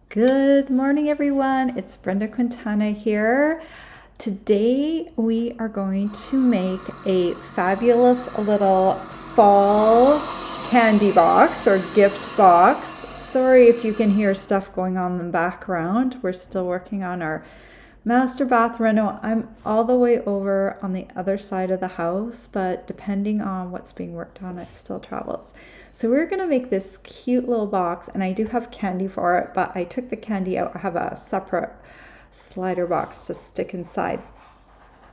Good morning, everyone. It's Brenda Quintana here. Today we are going to make a fabulous little fall candy box or gift box. Sorry if you can hear stuff going on in the background. We're still working on our master bath reno. I'm all the way over on the other side of the house, but depending on what's being worked on, it still travels. So we're gonna make this cute little box, and I do have candy for it, but I took the candy out. I have a separate slider box to stick inside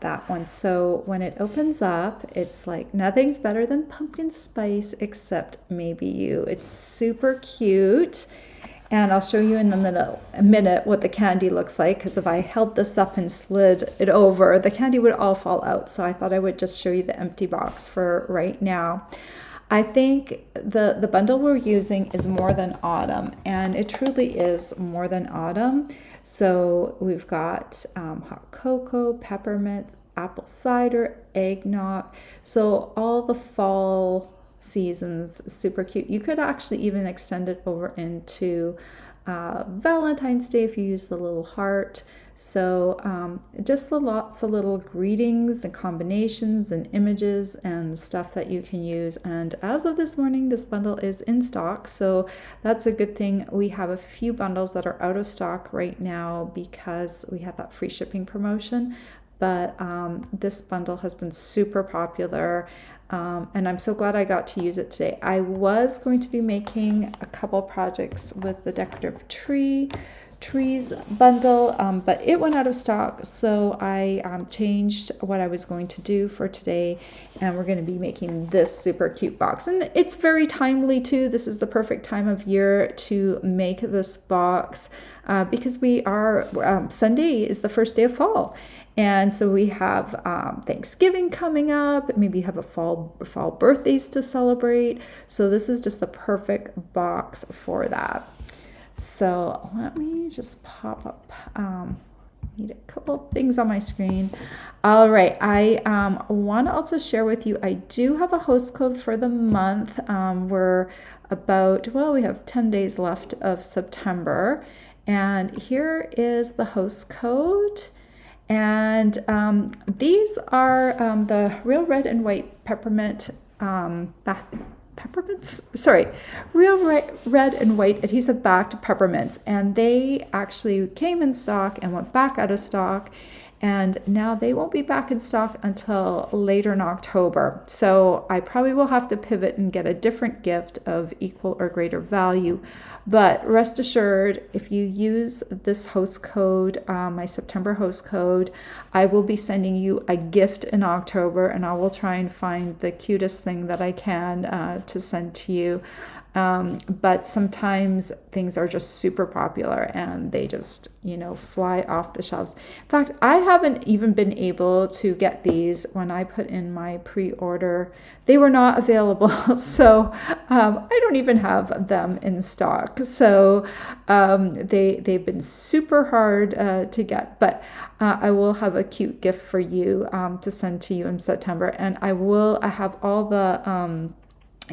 that one. So when it opens up, it's like nothing's better than pumpkin spice except maybe you. It's super cute. And I'll show you in a minute what the candy looks like, because if I held this up and slid it over, the candy would all fall out. So I thought I would just show you the empty box for right now. I think the bundle we're using is More Than Autumn, and it truly is more than autumn. So we've got hot cocoa, peppermint, apple cider, eggnog. So all the fall seasons, super cute. You could actually even extend it over into Valentine's Day if you use the little heart. So just lots of little greetings and combinations and images and stuff that you can use. And as of this morning, this bundle is in stock, so that's a good thing. We have a few bundles that are out of stock right now because we had that free shipping promotion. But this bundle has been super popular, and I'm so glad I got to use it today. I was going to be making a couple projects with the decorative trees bundle, but it went out of stock, so I changed what I was going to do for today, and we're going to be making this super cute box. And it's very timely too. This is the perfect time of year to make this box because we are Sunday is the first day of fall, and so we have Thanksgiving coming up. Maybe you have a fall birthdays to celebrate, so this is just the perfect box for that. So let me just pop up, need a couple things on my screen. All right, I want to also share with you, I do have a host code for the month. We're about, well, we have 10 days left of September. And here is the host code. And these are the Real Red and White Peppermint Real Red and White adhesive backed peppermints, and they actually came in stock and went back out of stock, and now they won't be back in stock until later in October. So I probably will have to pivot and get a different gift of equal or greater value. But rest assured, if you use this host code, my September host code, I will be sending you a gift in October, and I will try and find the cutest thing that I can to send to you. But sometimes things are just super popular and they just, fly off the shelves. In fact, I haven't even been able to get these when I put in my pre-order. They were not available. So I don't even have them in stock. So they've been super hard to get, but I will have a cute gift for you to send to you in September. And I have all the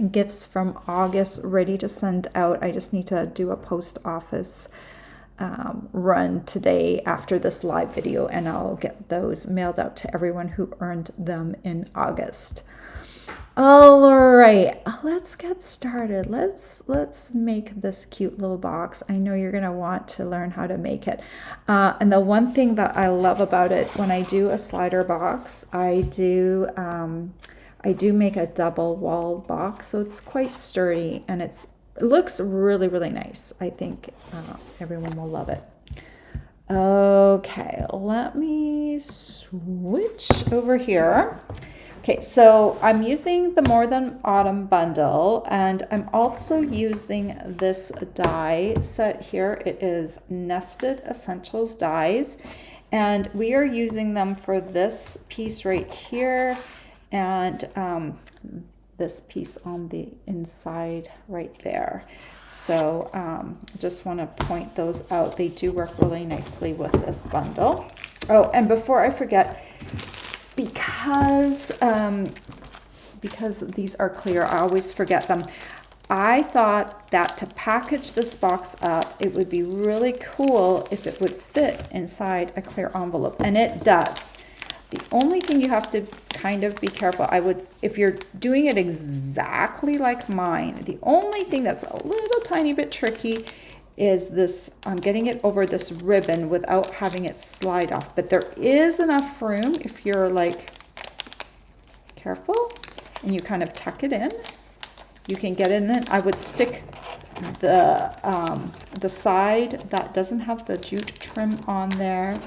gifts from August ready to send out. I just need to do a post office run today after this live video, and I'll get those mailed out to everyone who earned them in August. All right, let's get started. Let's make this cute little box. I know you're gonna want to learn how to make it. And the one thing that I love about it, when I do a slider box, I do make a double walled box, so it's quite sturdy and it looks really, really nice. I think everyone will love it. Okay, let me switch over here. Okay, so I'm using the More Than Autumn bundle, and I'm also using this die set here. It is Nested Essentials dies, and we are using them for this piece right here, and this piece on the inside right there. So just want to point those out. They do work really nicely with this bundle. Oh, and before I forget, because these are clear, I always forget them. I thought that to package this box up, it would be really cool if it would fit inside a clear envelope, and it does. The only thing you have to kind of be careful, if you're doing it exactly like mine, the only thing that's a little tiny bit tricky is this, getting it over this ribbon without having it slide off. But there is enough room if you're like careful and you kind of tuck it in. You can get it in. I would stick the side that doesn't have the jute trim on there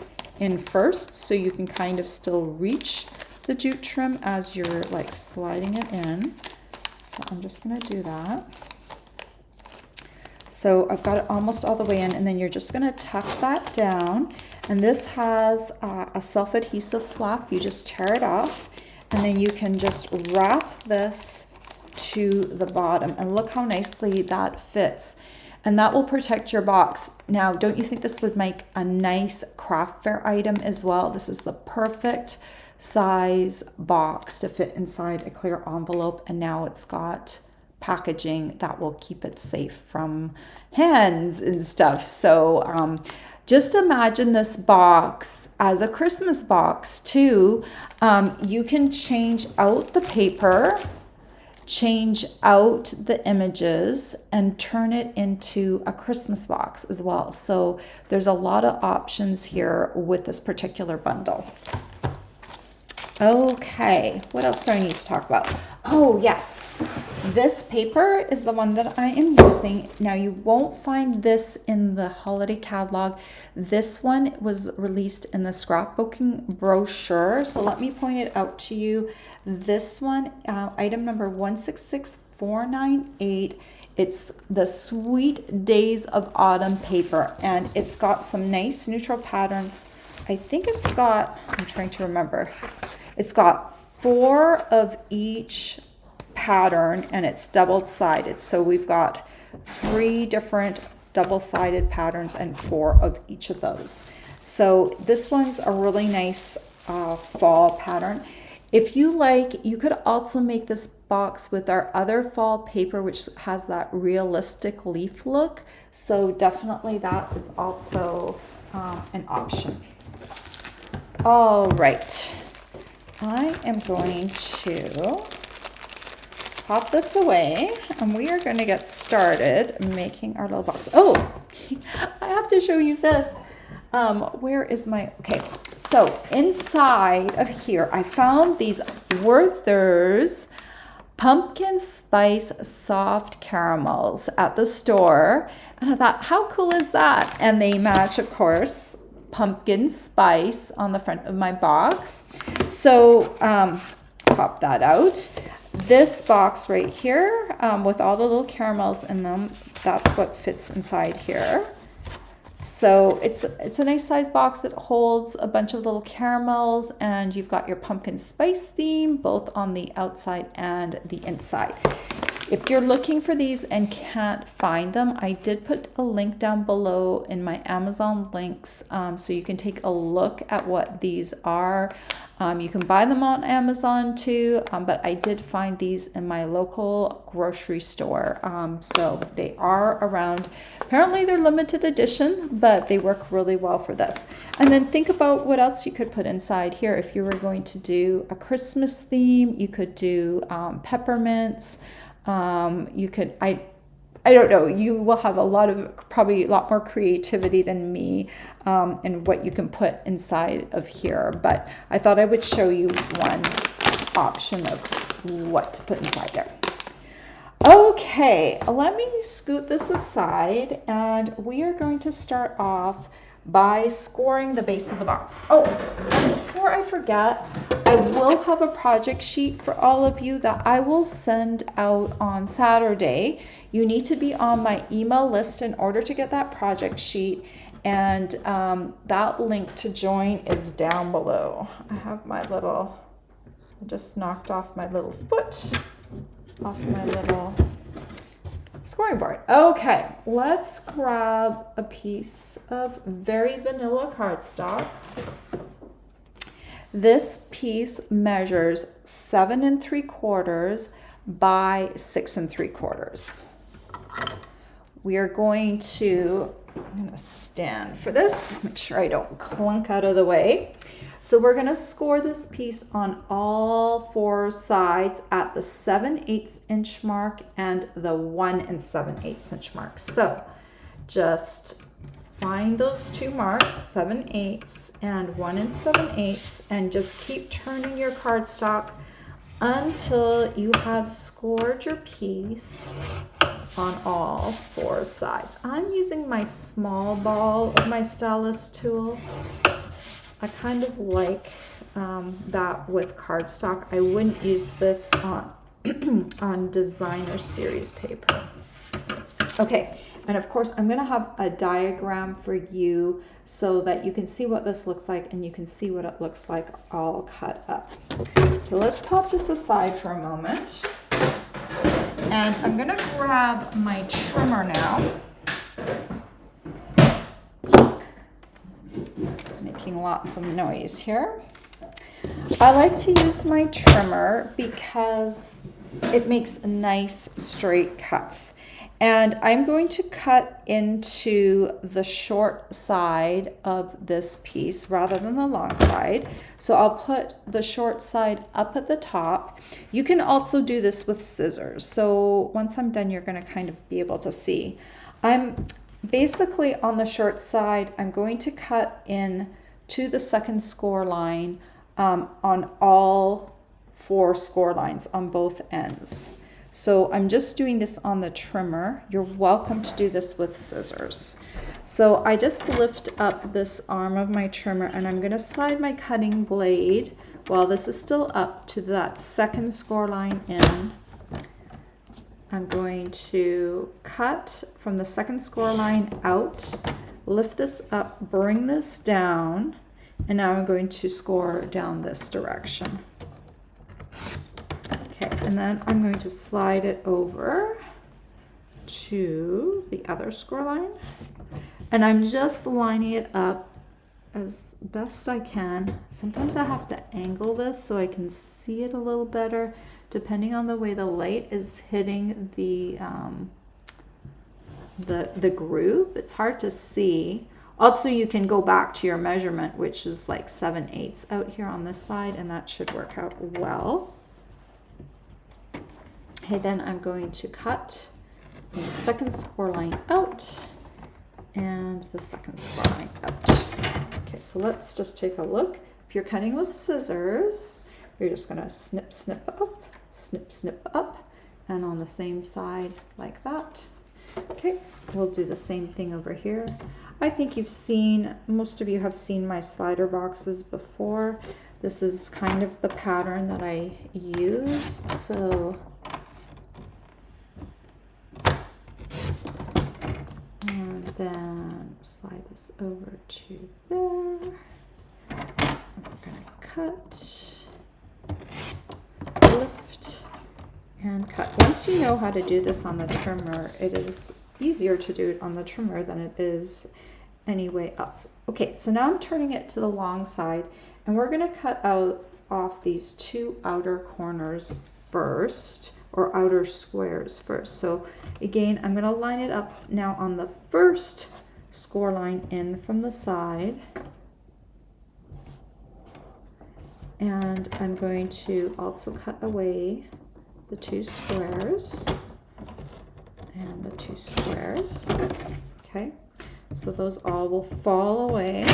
in first, so you can kind of still reach the jute trim as you're like sliding it in. So I'm just gonna do that. So I've got it almost all the way in, and then you're just gonna tuck that down. And this has a self-adhesive flap. You just tear it off, and then you can just wrap this to the bottom, and look how nicely that fits. And that will protect your box. Now, don't you think this would make a nice craft fair item as well? This is the perfect size box to fit inside a clear envelope, and now it's got packaging that will keep it safe from hands and stuff. So just imagine this box as a Christmas box too. You can change out the paper, change out the images, and turn it into a Christmas box as well. So there's a lot of options here with this particular bundle. Okay, what else do I need to talk about? Oh yes, this paper is the one that I am using. Now you won't find this in the holiday catalog. This one was released in the scrapbooking brochure. So let me point it out to you. This one, item number 166498. It's the Sweet Days of Autumn paper, and it's got some nice neutral patterns. I think it's got, I'm trying to remember, it's got 4 of each pattern, and it's double-sided. So we've got 3 different double-sided patterns and 4 of each of those. So this one's a really nice fall pattern. If you like, you could also make this box with our other fall paper, which has that realistic leaf look. So definitely that is also an option. All right, I am going to pop this away, and we are going to get started making our little box. Oh, I have to show you this. Where is my, okay, so inside of here, I found these Werther's pumpkin spice soft caramels at the store, and I thought, how cool is that? And they match, of course, pumpkin spice on the front of my box. So pop that out. This box right here with all the little caramels in them, that's what fits inside here. So it's a nice size box. It holds a bunch of little caramels, and you've got your pumpkin spice theme both on the outside and the inside. If you're looking for these and can't find them, I did put a link down below in my Amazon links, so you can take a look at what these are. You can buy them on Amazon too, but I did find these in my local grocery store. So they are around. Apparently they're limited edition, but they work really well for this. And then think about what else you could put inside here. If you were going to do a Christmas theme, you could do peppermints. You could, I don't know, you will have probably a lot more creativity than me in what you can put inside of here. But I thought I would show you one option of what to put inside there. Okay, let me scoot this aside, and we are going to start off by scoring the base of the box. Oh, and before I forget, I will have a project sheet for all of you that I will send out on Saturday. You need to be on my email list in order to get that project sheet, and that link to join is down below. I have my little, I just knocked off my little foot off my little scoring board. Okay, let's grab a piece of very vanilla cardstock. This piece measures 7 3/4 by 6 3/4. we are going to, I'm going to stand for this, make sure I don't clunk out of the way. So we're going to score this piece on all four sides at the 7/8 inch mark and the 1 7/8 inch mark. So just find those two marks, 7/8 and 1 7/8, and just keep turning your cardstock until you have scored your piece on all four sides. I'm using my small ball of my stylus tool. I kind of like that with cardstock. I wouldn't use this on on designer series paper. Okay, and of course I'm going to have a diagram for you so that you can see what this looks like and you can see what it looks like all cut up. So let's pop this aside for a moment. And I'm going to grab my trimmer now. Making lots of noise here. I like to use my trimmer because it makes nice straight cuts. And I'm going to cut into the short side of this piece rather than the long side. So I'll put the short side up at the top. You can also do this with scissors. So once I'm done, you're going to kind of be able to see. I'm basically on the short side, I'm going to cut in to the second score line on all four score lines on both ends. So I'm just doing this on the trimmer. You're welcome to do this with scissors. So I just lift up this arm of my trimmer and I'm going to slide my cutting blade while this is still up to that second score line in. I'm going to cut from the second score line out, lift this up, bring this down, and now I'm going to score down this direction. Okay, and then I'm going to slide it over to the other score line. And I'm just lining it up as best I can. Sometimes I have to angle this so I can see it a little better, depending on the way the light is hitting the groove. It's hard to see. Also, you can go back to your measurement, which is like 7/8 out here on this side, and that should work out well. Okay, then I'm going to cut the second score line out and the second score line out. Okay, so let's just take a look. If you're cutting with scissors, you're just going to snip, snip up, snip, snip up, and on the same side like that. Okay, we'll do the same thing over here. I think most of you have seen my slider boxes before. This is kind of the pattern that I use. So and then slide this over to there. We're going to cut, lift, and cut. Once you know how to do this on the trimmer, it is easier to do it on the trimmer than it is anyway else. Okay, so now I'm turning it to the long side, and we're going to cut off these two outer corners first, or outer squares first. So again, I'm going to line it up now on the first score line in from the side, and I'm going to also cut away the two squares and the two squares. Okay, so those all will fall away.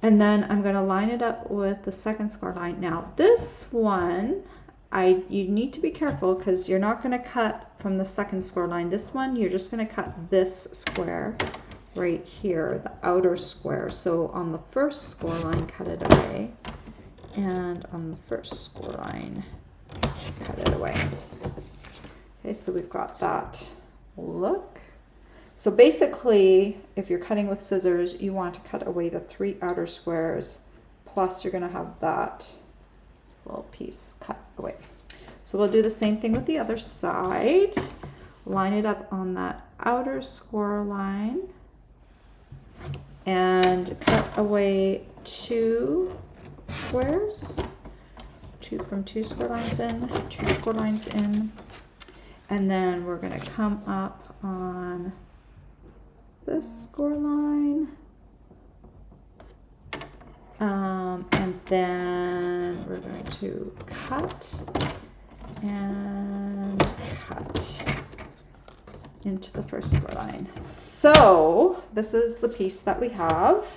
And then I'm going to line it up with the second score line. Now this one, you need to be careful because you're not going to cut from the second score line. This one, you're just going to cut this square right here, the outer square. So on the first score line, cut it away. And on the first score line, cut it away. Okay, so we've got that look. So basically, if you're cutting with scissors, you want to cut away the three outer squares, plus you're going to have that little piece cut away. So we'll do the same thing with the other side. Line it up on that outer score line and cut away two squares, from two score lines in, two score lines in. And then we're going to come up on this score line. And then we're going to cut and cut into the first score line. So this is the piece that we have.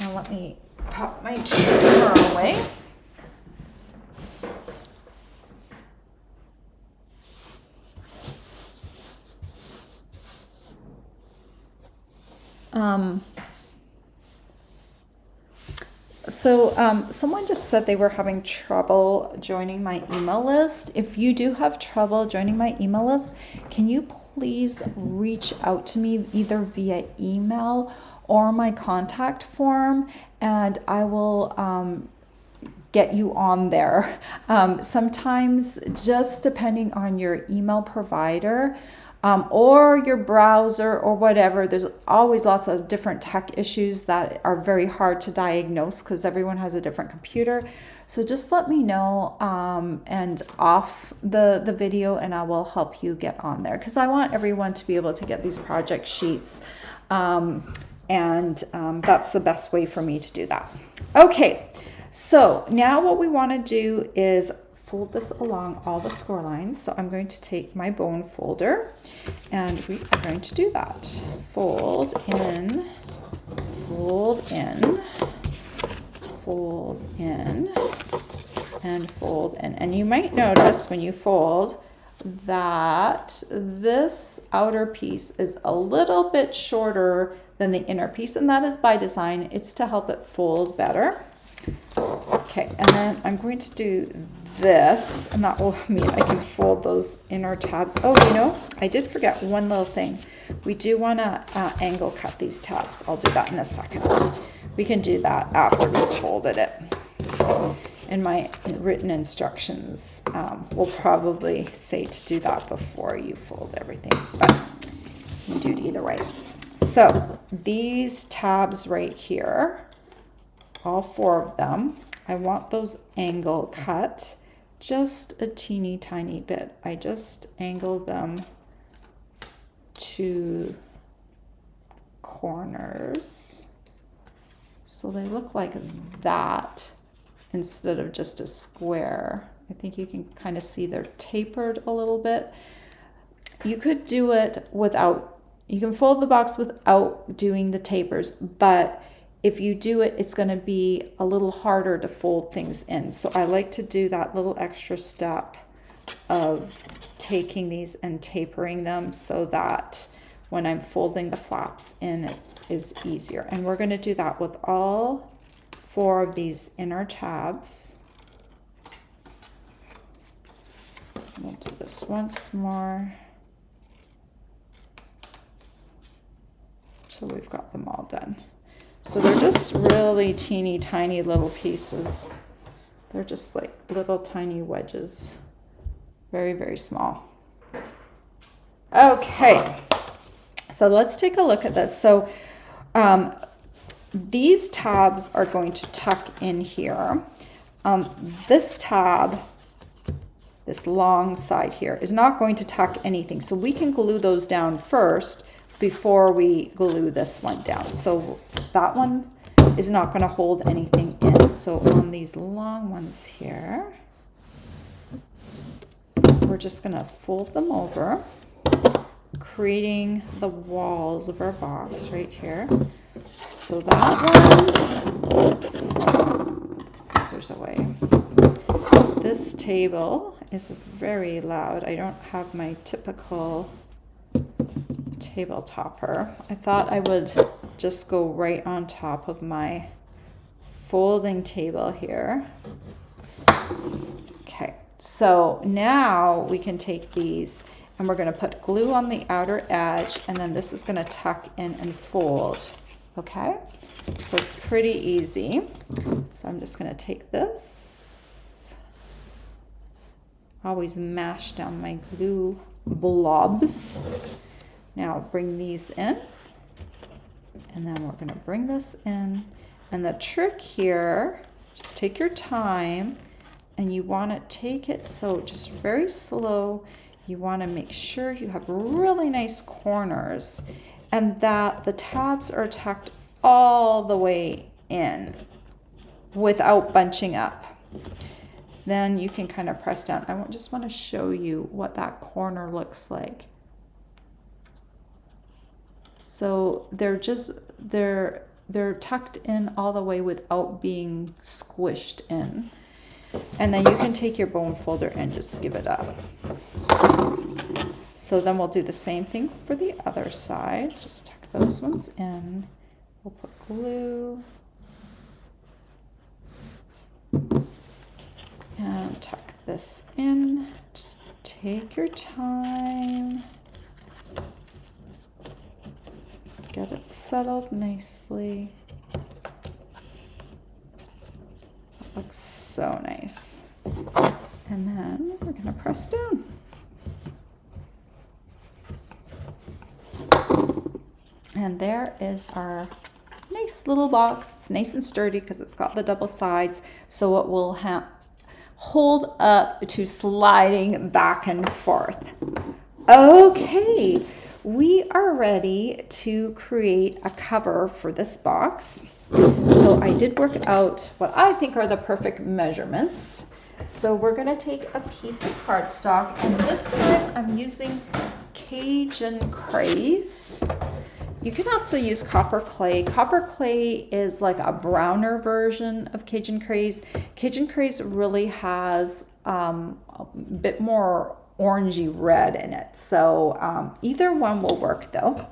Now let me pop my trimmer away. Someone just said they were having trouble joining my email list. If you do have trouble joining my email list, can you please reach out to me either via email or my contact form, and I will get you on there. Sometimes, just depending on your email provider, or your browser or whatever, there's always lots of different tech issues that are very hard to diagnose because everyone has a different computer. So just let me know and off the video, and I will help you get on there, because I want everyone to be able to get these project sheets, and that's the best way for me to do that. Okay, so now what we want to do is fold this along all the score lines. So I'm going to take my bone folder, and we are going to do that. Fold in, fold in, fold in, and fold in. And you might notice when you fold that this outer piece is a little bit shorter than the inner piece, and that is by design. It's to help it fold better. Okay, and then I'm going to do this, and that will mean I can fold those inner tabs. Oh, you know, I did forget one little thing. We do want to angle cut these tabs. I'll do that in a second. We can do that after we've folded it. In my written instructions, will probably say to do that before you fold everything, but you can do it either way. So these tabs right here, all 4 of them, I want those angle cut just a teeny tiny bit. I just angle them to corners so they look like that instead of just a square. I think you can kind of see they're tapered a little bit. You could do it without, you can fold the box without doing the tapers, but if you do it, it's going to be a little harder to fold things in. So I like to do that little extra step of taking these and tapering them so that when I'm folding the flaps in, it is easier. And we're going to do that with all 4 of these inner tabs. We'll do this once more till we've got them all done. So they're just really teeny tiny little pieces. They're just like little tiny wedges. Very, very small. Okay, so let's take a look at this. So these tabs are going to tuck in here. This tab, this long side here, is not going to tuck anything. So we can glue those down first before we glue this one down. So that one is not going to hold anything in. So on these long ones here, we're just going to fold them over, creating the walls of our box right here. So that one, oops, the scissors away. This table is very loud. I don't have my typical table topper. I thought I would just go right on top of my folding table here. Okay, so now we can take these and we're going to put glue on the outer edge, and then this is going to tuck in and fold. Okay, so it's pretty easy. So I'm just going to take this, always mash down my glue blobs. Now bring these in, and then we're going to bring this in. And the trick here, just take your time, and you want to take it so just very slow. you want to make sure you have really nice corners and that the tabs are tucked all the way in without bunching up. Then you can kind of press down. I just want to show you what that corner looks like. So they're tucked in all the way without being squished in. And then you can take your bone folder and just give it up. So then we'll do the same thing for the other side. Just tuck those ones in. We'll put glue. And tuck this in. Just take your time. Get it settled nicely. That looks so nice. And then we're going to press down. And there is our nice little box. It's nice and sturdy because it's got the double sides, so it will hold up to sliding back and forth. Okay, we are ready to create a cover for this box. So I did work out what I think are the perfect measurements. So we're going to take a piece of cardstock, and this time I'm using Cajun Craze. You can also use copper clay. Copper clay is like a browner version of Cajun Craze. Cajun Craze really has a bit more orangey red in it. So either one will work though.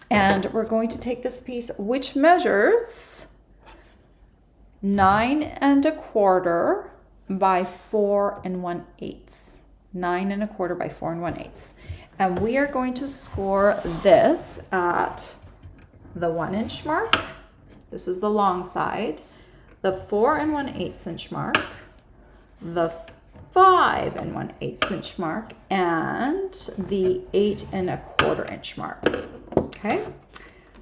And we're going to take this piece, which measures 9 1/4 by 4 1/8. 9 1/4 by 4 1/8. And we are going to score this at the 1 inch mark. This is the long side. The 4 1/8 inch mark. The 5 1/8 inch mark. And the 8 1/4 inch mark. Okay.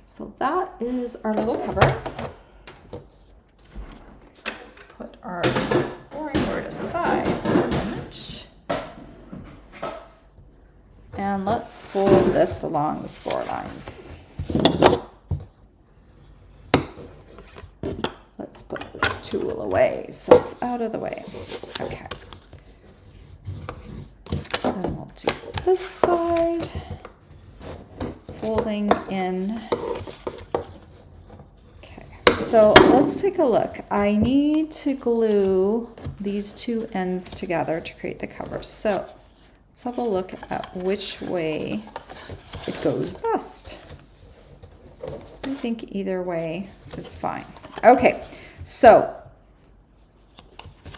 So that is our little cover. Put our scoring board aside for a minute. And let's fold this along the score lines. Let's put this tool away so it's out of the way. Okay. Then we'll do this side. Folding in. Okay, so let's take a look. I need to glue these two ends together to create the cover. So let's have a look at which way it goes best. I think either way is fine. Okay, so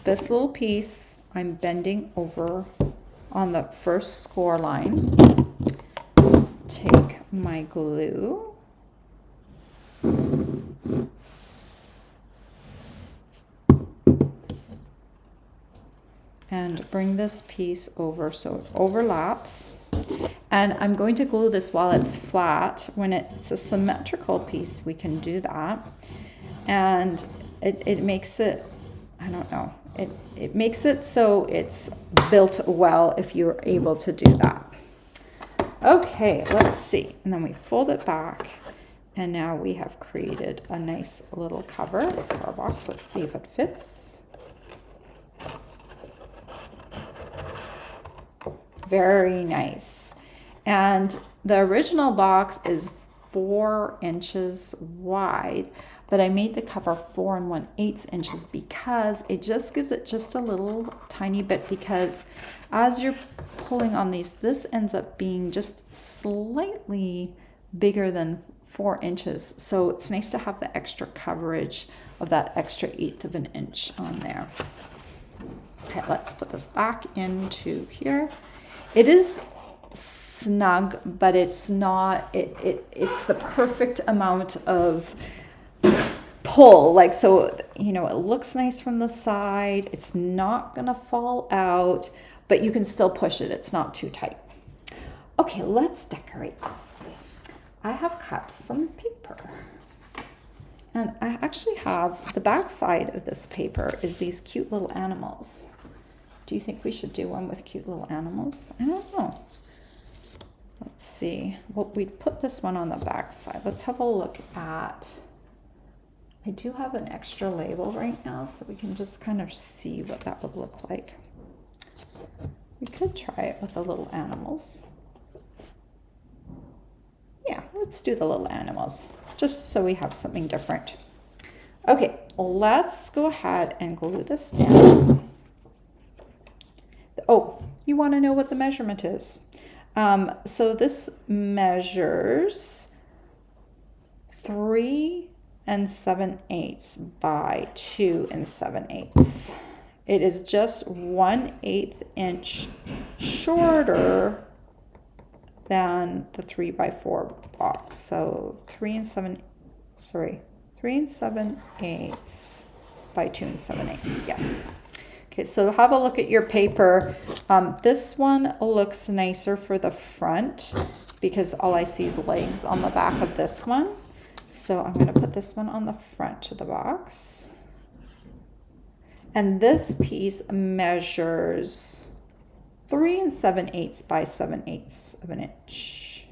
this little piece I'm bending over on the first score line. Take my glue. And bring this piece over so it overlaps. And I'm going to glue this while it's flat. When it's a symmetrical piece, we can do that. And it makes it, I don't know, it makes it so it's built well if you're able to do that. Okay, let's see. And then we fold it back. And now we have created a nice little cover for our box. Let's see if it fits. Very nice. And the original box is 4 inches wide, but I made the cover 4 1/8 inches because it just gives it just a little tiny bit, because as you're pulling on these, this ends up being just slightly bigger than 4 inches. So it's nice to have the extra coverage of that extra 1/8 of an inch on there. Okay, let's put this back into here. It is snug, but it's not, it's the perfect amount of pull, like, so, you know, it looks nice from the side. It's not gonna fall out, but you can still push it. It's not too tight. Okay, let's decorate this. I have cut some paper, and I actually have the back side of this paper is these cute little animals. Do you think we should do one with cute little animals? I don't know. Let's see. Well, we put this one on the back side. Let's have a look at, I do have an extra label right now, so we can just kind of see what that would look like. We could try it with the little animals. Yeah, let's do the little animals, just so we have something different. Okay, let's go ahead and glue this down. Oh, you want to know what the measurement is? So this measures 3 7/8 by 2 7/8. It is just 1/8 inch shorter than the 3 by 4 box. So 3 7/8 by 2 7/8. Yes. Okay, so have a look at your paper. This one looks nicer for the front because all I see is legs on the back of this one. So I'm going to put this one on the front of the box. And this piece measures 3 7/8 by 7/8 of an inch.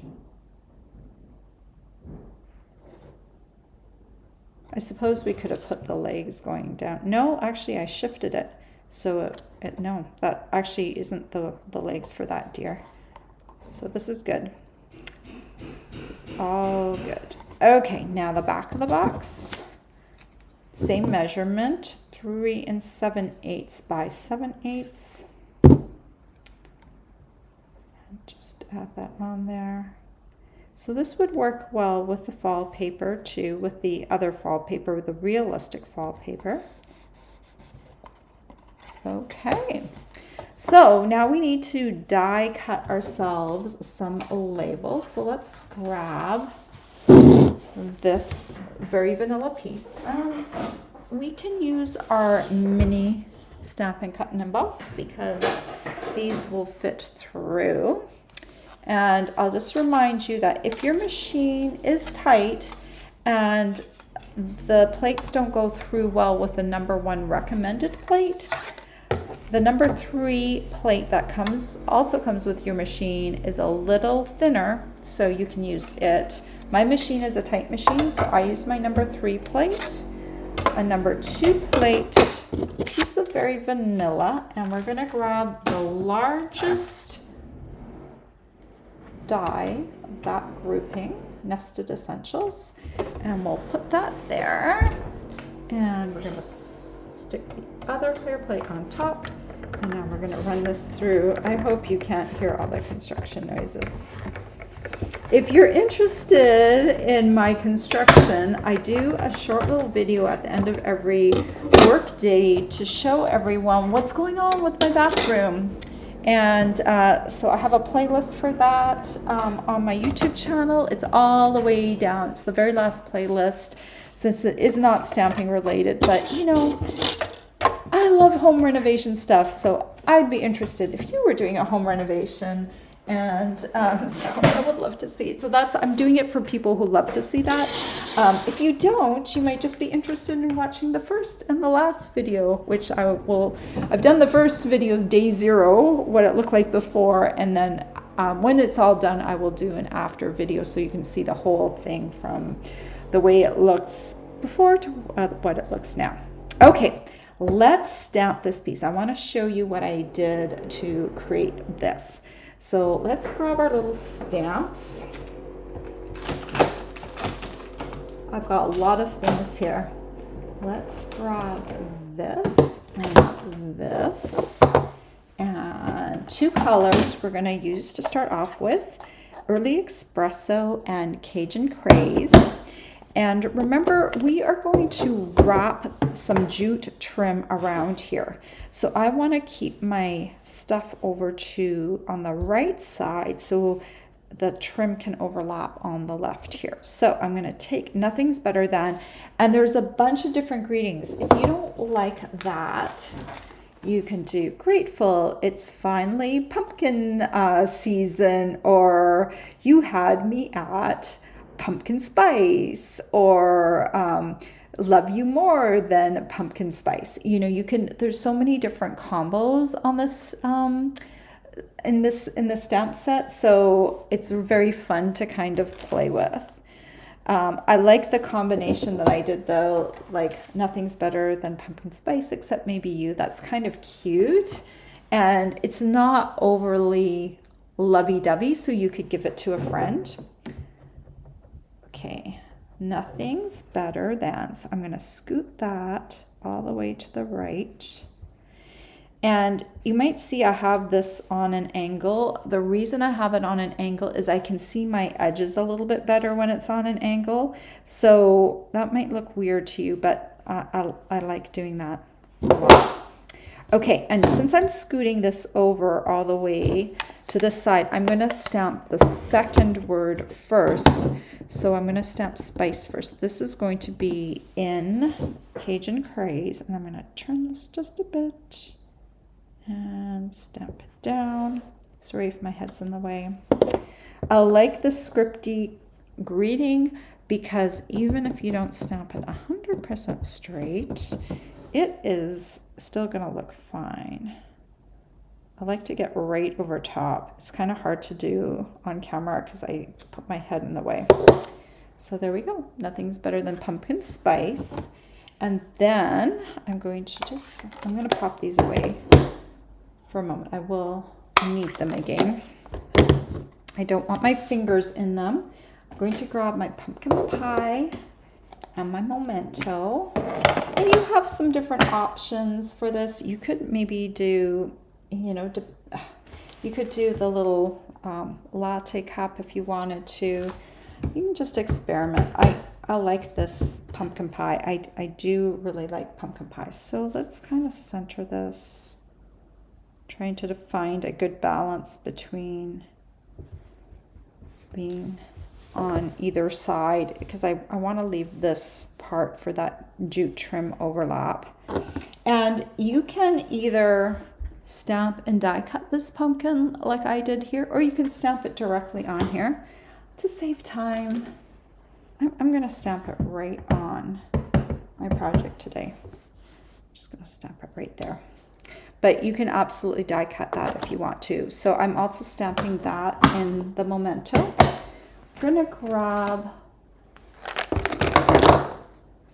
I suppose we could have put the legs going down. No, actually I shifted it. So no, that actually isn't the legs for that deer. So this is good. This is all good. Okay, now the back of the box. Same measurement, 3 7/8 by 7/8. Just add that on there. So this would work well with the fall paper too, with the other fall paper, the realistic fall paper. Okay, so now we need to die cut ourselves some labels. So let's grab this very vanilla piece, and we can use our mini Stamp and Cut and Emboss because these will fit through. And I'll just remind you that if your machine is tight and the plates don't go through well with the #1 recommended plate, the #3 plate that also comes with your machine is a little thinner, so you can use it. My machine is a tight machine, so I use my #3 plate, a #2 plate, piece of very vanilla, and we're gonna grab the largest die of that grouping, Nested Essentials, and we'll put that there. And we're gonna stick the other clear plate on top, and now we're gonna run this through. I hope you can't hear all the construction noises. If you're interested in my construction, I do a short little video at the end of every work day to show everyone what's going on with my bathroom. And so I have a playlist for that on my YouTube channel. It's all the way down. It's the very last playlist, since it is not stamping related. But you know, I love home renovation stuff, so I'd be interested if you were doing a home renovation. And so I would love to see it. So I'm doing it for people who love to see that. If you don't, you might just be interested in watching the first and the last video, which I've done the first video of day 0, what it looked like before, and then when it's all done, I will do an after video so you can see the whole thing from the way it looks before to what it looks now. Okay, let's stamp this piece. I want to show you what I did to create this. So let's grab our little stamps. I've got a lot of things here. Let's grab this and this. And 2 colors we're going to use to start off with, Early Espresso and Cajun Craze. And remember, we are going to wrap some jute trim around here. So I want to keep my stuff over on the right side so the trim can overlap on the left here. So I'm going to take Nothing's Better Than, and there's a bunch of different greetings. If you don't like that, you can do Grateful, It's Finally Pumpkin Season, or You Had Me at Pumpkin Spice, or love you more than pumpkin spice. You know, you can, there's so many different combos on this, in the stamp set. So it's very fun to kind of play with. I like the combination that I did though, like nothing's better than pumpkin spice except maybe you. That's kind of cute. And it's not overly lovey-dovey, so you could give it to a friend. Okay, nothing's better than, so I'm going to scoot that all the way to the right. And you might see I have this on an angle. The reason I have it on an angle is I can see my edges a little bit better when it's on an angle. So that might look weird to you, but I like doing that a lot. Okay, and since I'm scooting this over all the way to the side, I'm going to stamp the second word first. So I'm going to stamp spice first. This is going to be in Cajun Craze, and I'm going to turn this just a bit and stamp it down. Sorry if my head's in the way. I like the scripty greeting because even if you don't stamp it 100% straight, it is still going to look fine. I like to get right over top. It's kind of hard to do on camera because I put my head in the way. So there we go. Nothing's better than pumpkin spice. And then I'm going to pop these away for a moment. I will need them again. I don't want my fingers in them. I'm going to grab my pumpkin pie and my memento. And you have some different options for this. You could maybe do, you know, you could do the little latte cup if you wanted to. You can just experiment. I like this pumpkin pie. I do really like pumpkin pie. So let's kind of center this. Trying to find a good balance between being on either side, because I want to leave this part for that jute trim overlap. And you can either stamp and die cut this pumpkin like I did here, or you can stamp it directly on here. To save time, I'm going to stamp it right on my project today. I'm just going to stamp it right there. But you can absolutely die cut that if you want to. So I'm also stamping that in the memento. I'm going to grab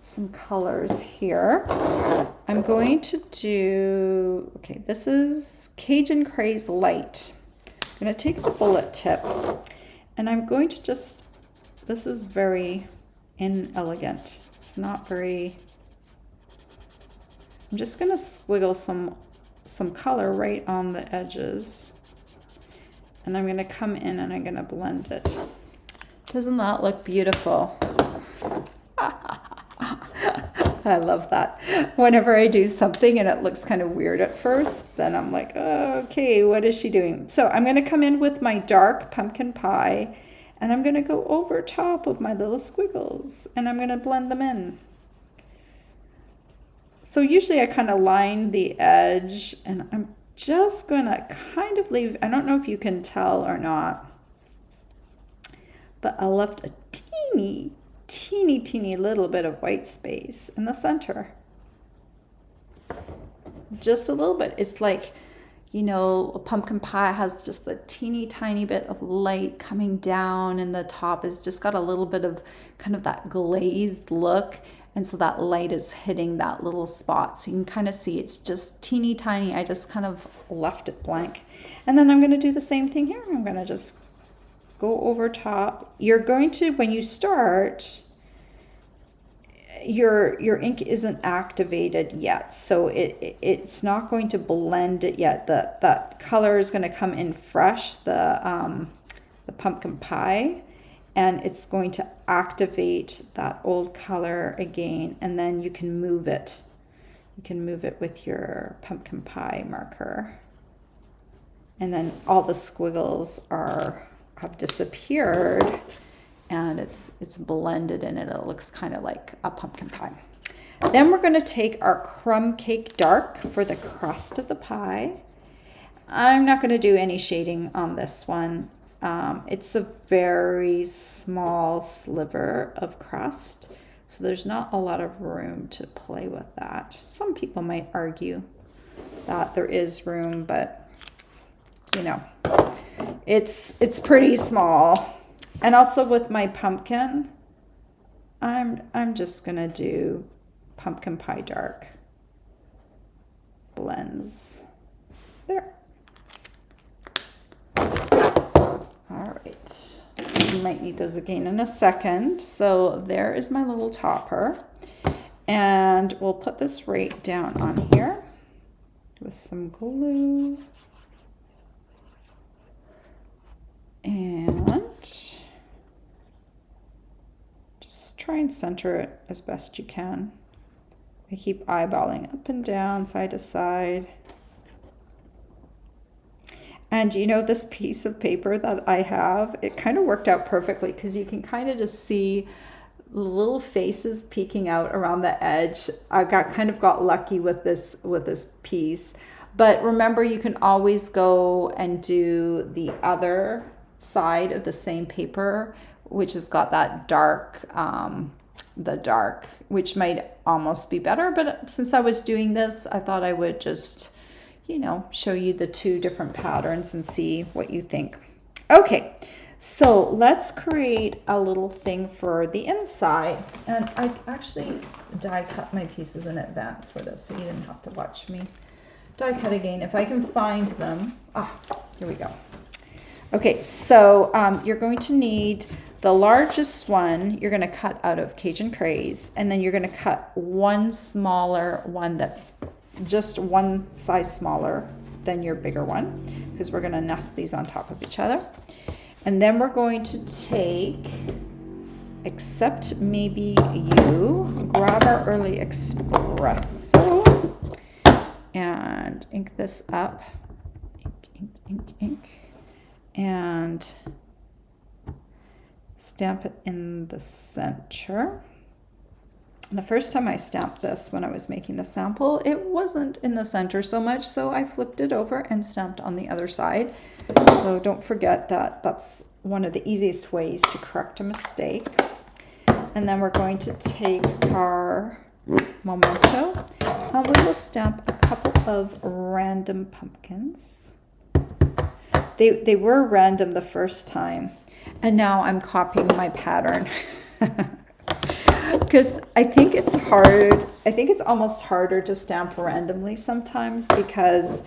some colors here. I'm going to do, okay, this is Cajun Craze Light. I'm going to take the bullet tip and I'm going to just, this is very inelegant. It's not very, I'm just going to squiggle some color right on the edges. And I'm going to come in and I'm going to blend it. Doesn't that look beautiful? I love that. Whenever I do something and it looks kind of weird at first, then I'm like, oh, okay, what is she doing? So I'm going to come in with my dark pumpkin pie and I'm going to go over top of my little squiggles and I'm going to blend them in. So usually I kind of line the edge and I'm just going to kind of leave, I don't know if you can tell or not, but I left a teeny little bit of white space in the center. Just a little bit. It's like, you know, a pumpkin pie has just a teeny tiny bit of light coming down and the top has just got a little bit of kind of that glazed look. And so that light is hitting that little spot. So you can kind of see it's just teeny tiny. I just kind of left it blank. And then I'm going to do the same thing here. I'm going to just go over top. You're going to, when you start, your ink isn't activated yet, so it's not going to blend it yet. That color is going to come in fresh, the pumpkin pie, and it's going to activate that old color again, and then you can move it. You can move it with your pumpkin pie marker, and then all the squiggles have disappeared and it's blended in it. It looks kind of like a pumpkin pie. Then we're going to take our crumb cake dark for the crust of the pie. I'm not going to do any shading on this one. It's a very small sliver of crust, So there's not a lot of room to play with that. Some people might argue that there is room, but you know, it's pretty small. And also with my pumpkin, I'm just gonna do pumpkin pie dark blends there. All right, you might need those again in a second. So there is my little topper, and we'll put this right down on here with some glue. And just try and center it as best you can. I keep eyeballing up and down, side to side. And you know, this piece of paper that I have, it kind of worked out perfectly because you can kind of just see little faces peeking out around the edge. I kind of got lucky with this piece. But remember, you can always go and do the other side of the same paper, which has got that dark, the dark, which might almost be better. But since I was doing this, I thought I would just, you know, show you the two different patterns and see what you think. Okay, so let's create a little thing for the inside. And I actually die cut my pieces in advance for this, so you didn't have to watch me die cut again if I can find them. Ah, here we go. Okay, so you're going to need the largest one. You're going to cut out of Cajun Craze, and then you're going to cut one smaller one that's just one size smaller than your bigger one, because we're going to nest these on top of each other. And then we're going to take, except maybe you, grab our early espresso and ink this up. Ink. And stamp it in the center. The first time I stamped this when I was making the sample, it wasn't in the center so much, so I flipped it over and stamped on the other side. So don't forget that that's one of the easiest ways to correct a mistake. And then we're going to take our memento and we will stamp a couple of random pumpkins. They were random the first time, and now I'm copying my pattern. Because I think it's hard. I think it's almost harder to stamp randomly sometimes because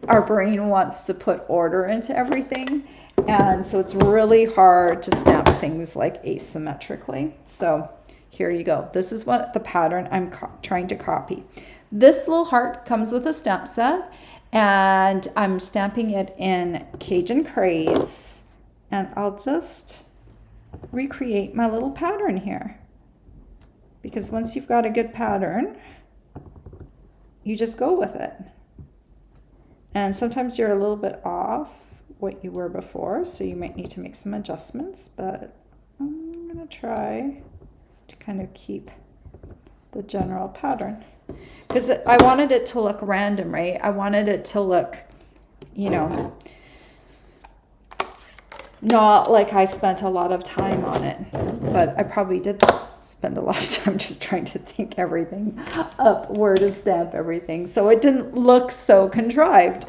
our brain wants to put order into everything. And so it's really hard to stamp things like asymmetrically. So here you go. This is what the pattern I'm trying to copy. This little heart comes with a stamp set, and I'm stamping it in Cajun Craze. And I'll just recreate my little pattern here. Because once you've got a good pattern, you just go with it. And sometimes you're a little bit off what you were before, so you might need to make some adjustments, but I'm gonna try to kind of keep the general pattern. Because I wanted it to look random, right? I wanted it to look, you know, not like I spent a lot of time on it, but I probably did spend a lot of time just trying to think everything up, where to stamp everything, so it didn't look so contrived.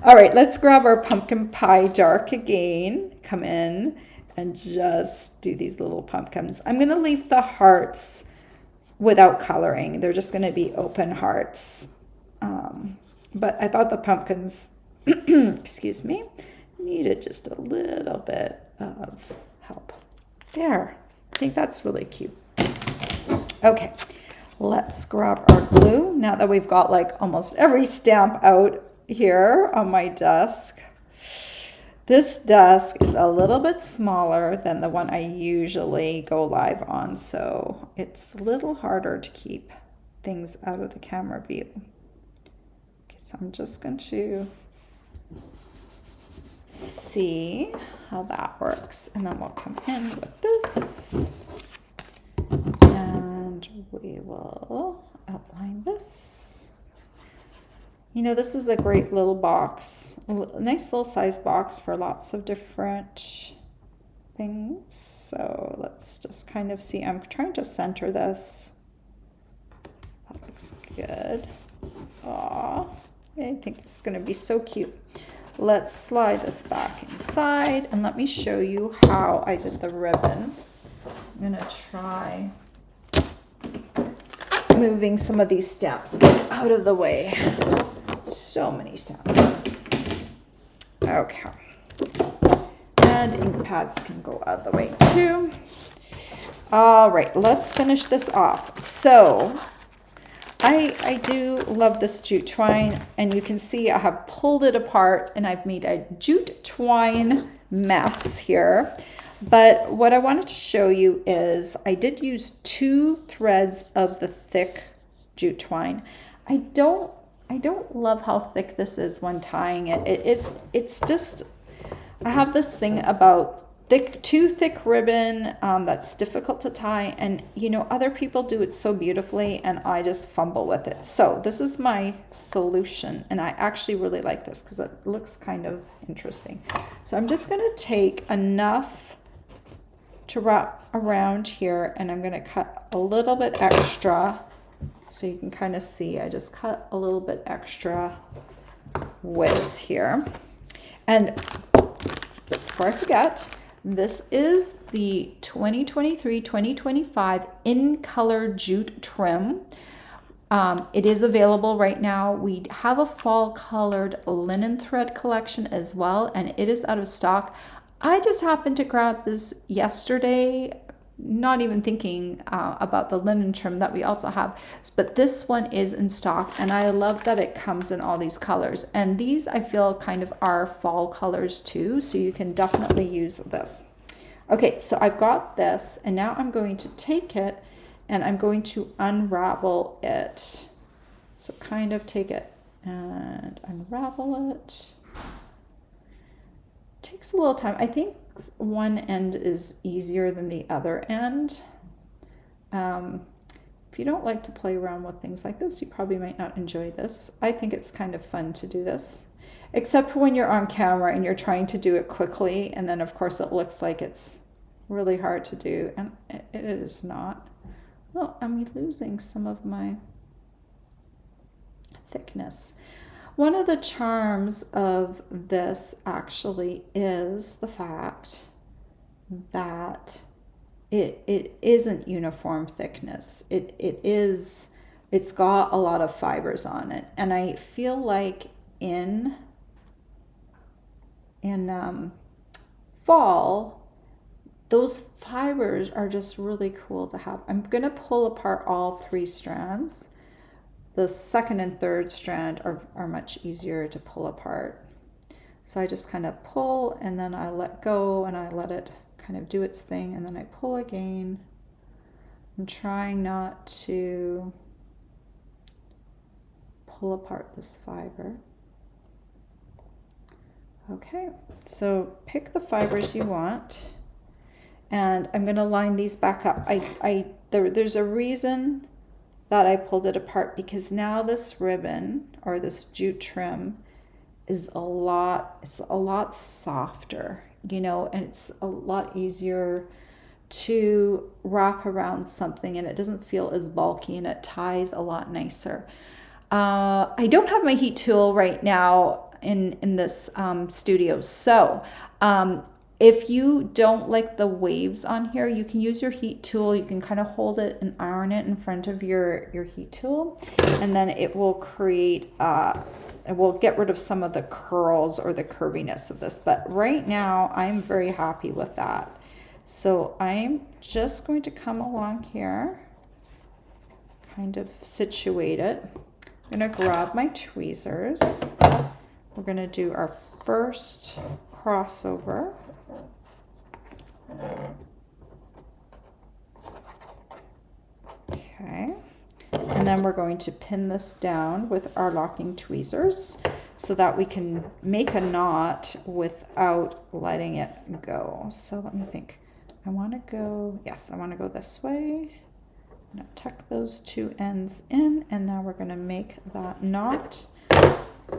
All right, let's grab our pumpkin pie dark again, come in and just do these little pumpkins. I'm going to leave the hearts without coloring. They're just going to be open hearts, but I thought the pumpkins excuse me, needed just a little bit of help. There, I think that's really cute. Okay, let's grab our glue now that we've got like almost every stamp out here on my desk. This desk is a little bit smaller than the one I usually go live on, so it's a little harder to keep things out of the camera view. Okay, so I'm just going to see how that works, and then we'll come in with this. And we will outline this. You know, this is a great little box, a nice little size box for lots of different things. So let's just kind of see. I'm trying to center this. That looks good. Aw, I think this is going to be so cute. Let's slide this back inside and let me show you how I did the ribbon. I'm going to try moving some of these stamps out of the way. So many stamps. Okay. And ink pads can go out of the way too. All right, let's finish this off. So I do love this jute twine, and you can see I have pulled it apart and I've made a jute twine mess here. But what I wanted to show you is I did use 2 threads of the thick jute twine. I don't love how thick this is when tying it. It's just, I have this thing about too thick ribbon that's difficult to tie, and you know, other people do it so beautifully and I just fumble with it. So this is my solution, and I actually really like this because it looks kind of interesting. So I'm just going to take enough to wrap around here, and I'm going to cut a little bit extra so you can kind of see. I just cut a little bit extra width here. And before I forget, this is the 2023-2025 in color jute trim. It is available right now. We have a fall colored linen thread collection as well, and it is out of stock. I just happened to grab this yesterday, not even thinking about the linen trim that we also have, but this one is in stock, and I love that it comes in all these colors. And these I feel kind of are fall colors too, so you can definitely use this. Okay, so I've got this, and now I'm going to take it and I'm going to unravel it. So kind of take it and unravel it. Takes a little time. I think one end is easier than the other end. If you don't like to play around with things like this, you probably might not enjoy this. I think it's kind of fun to do this, except for when you're on camera and you're trying to do it quickly, and then of course it looks like it's really hard to do, and it is not. Well, I'm losing some of my thickness. One of the charms of this actually is the fact that it isn't uniform thickness. It's got a lot of fibers on it, and I feel like in fall, those fibers are just really cool to have. I'm gonna pull apart all 3 strands. The second and third strand are much easier to pull apart. So I just kind of pull, and then I let go, and I let it kind of do its thing, and then I pull again. I'm trying not to pull apart this fiber. Okay, so pick the fibers you want, and I'm going to line these back up. There's a reason that I pulled it apart, because now this ribbon or this jute trim is a lot softer, you know, and it's a lot easier to wrap around something, and it doesn't feel as bulky, and it ties a lot nicer. I don't have my heat tool right now in this studio, so if you don't like the waves on here, you can use your heat tool. You can kind of hold it and iron it in front of your heat tool, and then it will create, it will get rid of some of the curls or the curviness of this. But right now, I'm very happy with that. So I'm just going to come along here, kind of situate it. I'm gonna grab my tweezers. We're gonna do our first crossover. Okay, and then we're going to pin this down with our locking tweezers so that we can make a knot without letting it go. So let me think. I want to go, yes, I want to go this way. I'm going to tuck those 2 ends in, and now we're going to make that knot.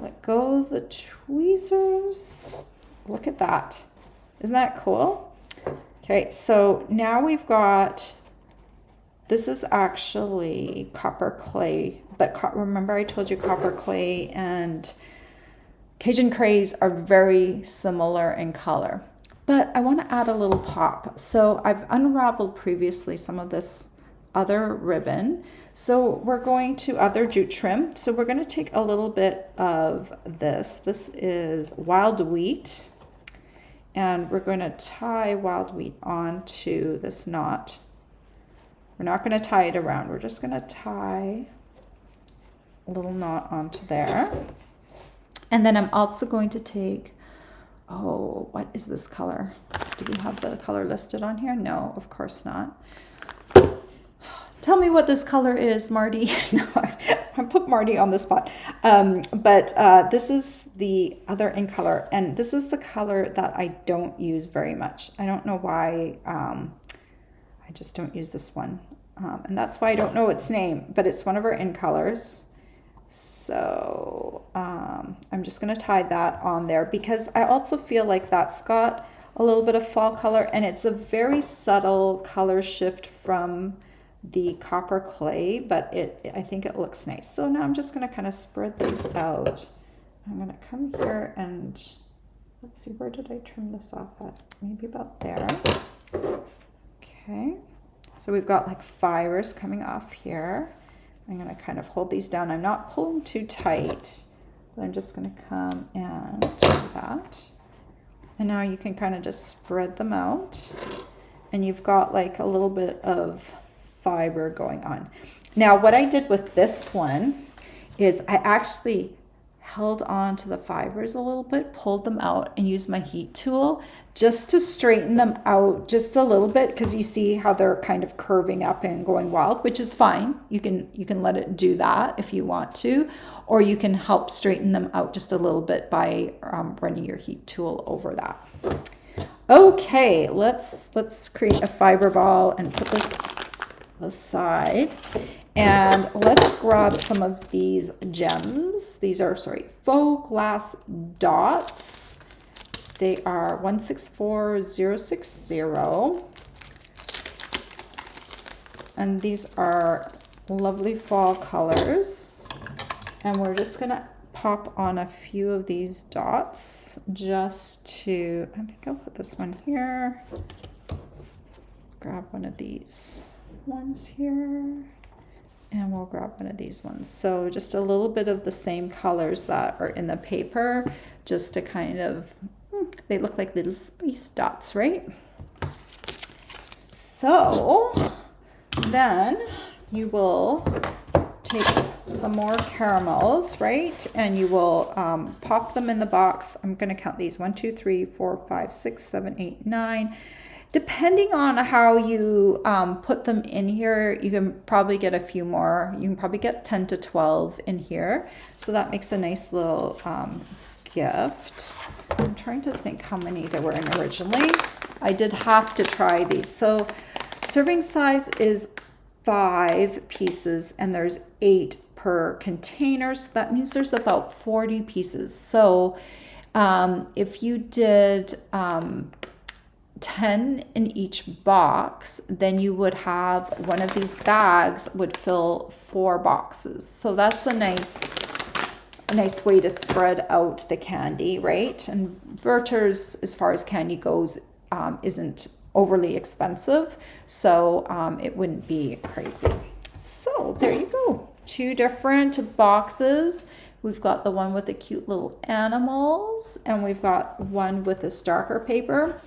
Let go of the tweezers. Look at that. Isn't that cool? Okay, so now we've got, this is actually copper clay, but remember I told you copper clay and Cajun craze are very similar in color. But I want to add a little pop. So I've unraveled previously some of this other ribbon. So we're going to other jute trim. So we're going to take a little bit of this. This is wild wheat. And we're going to tie wild wheat onto this knot. We're not going to tie it around. We're just going to tie a little knot onto there. And then I'm also going to take, oh, what is this color? Do we have the color listed on here? No, of course not. Tell me what this color is, Marty. No, I put Marty on the spot. But this is the other in color, and this is the color that I don't use very much. I don't know why. I just don't use this one, and that's why I don't know its name. But it's one of our in colors. So I'm just going to tie that on there because I also feel like that's got a little bit of fall color, and it's a very subtle color shift from the copper clay, but I think it looks nice. So now I'm just going to kind of spread these out. I'm going to come here and let's see, where did I trim this off at? Maybe about there. Okay, so we've got like fibers coming off here. I'm going to kind of hold these down. I'm not pulling too tight, but I'm just going to come and do that. And now you can kind of just spread them out, and you've got like a little bit of fiber going on. Now what I did with this one is I actually held on to the fibers a little bit, pulled them out, and used my heat tool just to straighten them out just a little bit, because you see how they're kind of curving up and going wild, which is fine. You can let it do that if you want to, or you can help straighten them out just a little bit by running your heat tool over that. Okay, let's create a fiber ball and put this aside, and let's grab some of these gems. These are, faux glass dots. They are 164060, and these are lovely fall colors, and we're just gonna pop on a few of these dots just to, I think I'll put this one here, grab one of these ones here, and we'll grab one of these ones. So just a little bit of the same colors that are in the paper, just to kind of, they look like little space dots, right? So then you will take some more caramels, right? And you will pop them in the box. I'm going to count these: 1, 2, 3, 4, 5, 6, 7, 8, 9. Depending on how you put them in here, you can probably get a few more. You can probably get 10 to 12 in here. So that makes a nice little gift. I'm trying to think how many there were in originally. I did have to try these. So serving size is 5 pieces, and there's 8 per container. So that means there's about 40 pieces. So if you did 10 in each box, then you would have one of these bags would fill 4 boxes. So that's a nice way to spread out the candy, right? And Werther's, as far as candy goes, isn't overly expensive, so it wouldn't be crazy. So there you go, 2 different boxes. We've got the one with the cute little animals, and we've got one with this darker paper.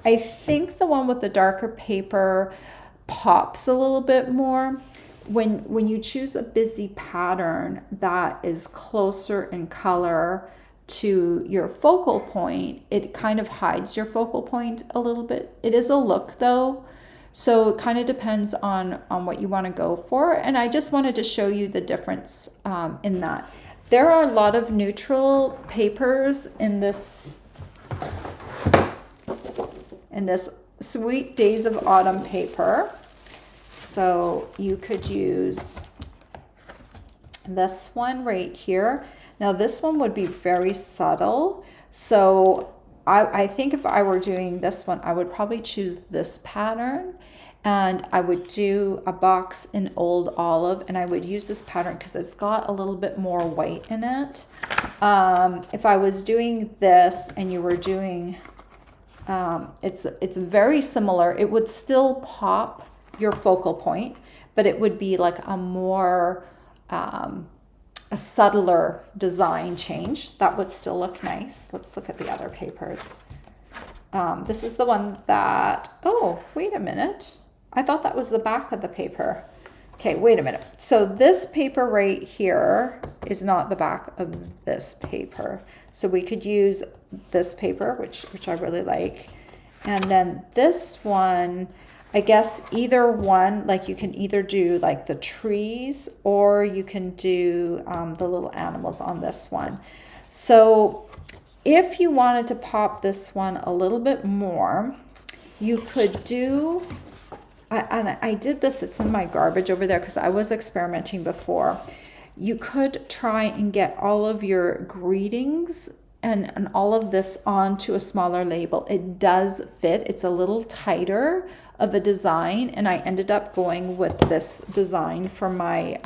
I think the one with the darker paper pops a little bit more. When you choose a busy pattern that is closer in color to your focal point, it kind of hides your focal point a little bit. It is a look though, so it kind of depends on what you want to go for. And I just wanted to show you the difference in that. There are a lot of neutral papers in this Sweet Days of Autumn paper. So you could use this one right here. Now this one would be very subtle. So I think if I were doing this one, I would probably choose this pattern, and I would do a box in Old Olive, and I would use this pattern because it's got a little bit more white in it. If I was doing this and you were doing, it's very similar. It would still pop your focal point, but it would be like a more, a subtler design change. That would still look nice. Let's look at the other papers. This is the one that, oh, wait a minute. I thought that was the back of the paper. Okay, wait a minute. So this paper right here is not the back of this paper. So we could use this paper, which I really like. And then this one, I guess either one, like you can either do like the trees or you can do the little animals on this one. So if you wanted to pop this one a little bit more, you could do, I did this, it's in my garbage over there because I was experimenting before. You could try and get all of your greetings and all of this onto a smaller label. It does fit. It's a little tighter of a design, and I ended up going with this design for my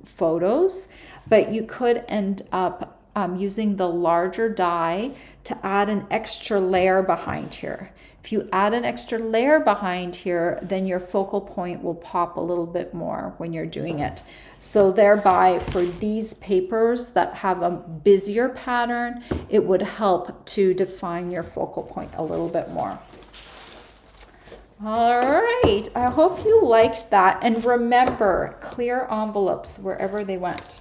photos, but you could end up using the larger die to add an extra layer behind here. If you add an extra layer behind here, then your focal point will pop a little bit more when you're doing it. So thereby, for these papers that have a busier pattern, it would help to define your focal point a little bit more. All right, I hope you liked that. And remember, clear envelopes wherever they went.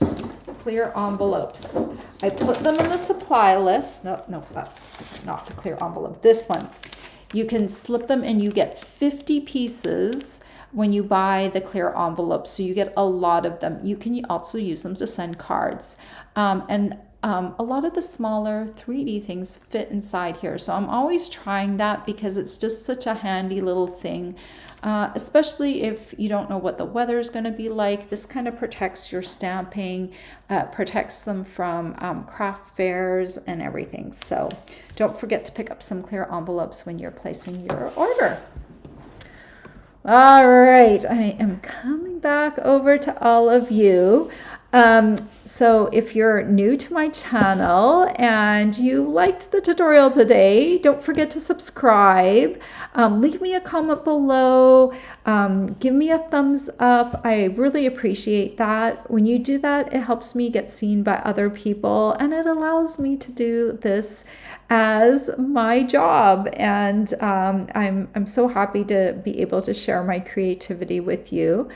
Clear envelopes. I put them in the supply list. No, that's not the clear envelope. This one. You can slip them and you get 50 pieces when you buy the clear envelope. So you get a lot of them. You can also use them to send cards. And a lot of the smaller 3D things fit inside here. So I'm always trying that because it's just such a handy little thing, especially if you don't know what the weather is going to be like. This kind of protects your stamping, protects them from craft fairs and everything. So don't forget to pick up some clear envelopes when you're placing your order. All right, I am coming back over to all of you. So if you're new to my channel and you liked the tutorial today, don't forget to subscribe. Leave me a comment below. Give me a thumbs up. I really appreciate that. When you do that, it helps me get seen by other people, and it allows me to do this as my job. And I'm so happy to be able to share my creativity with you.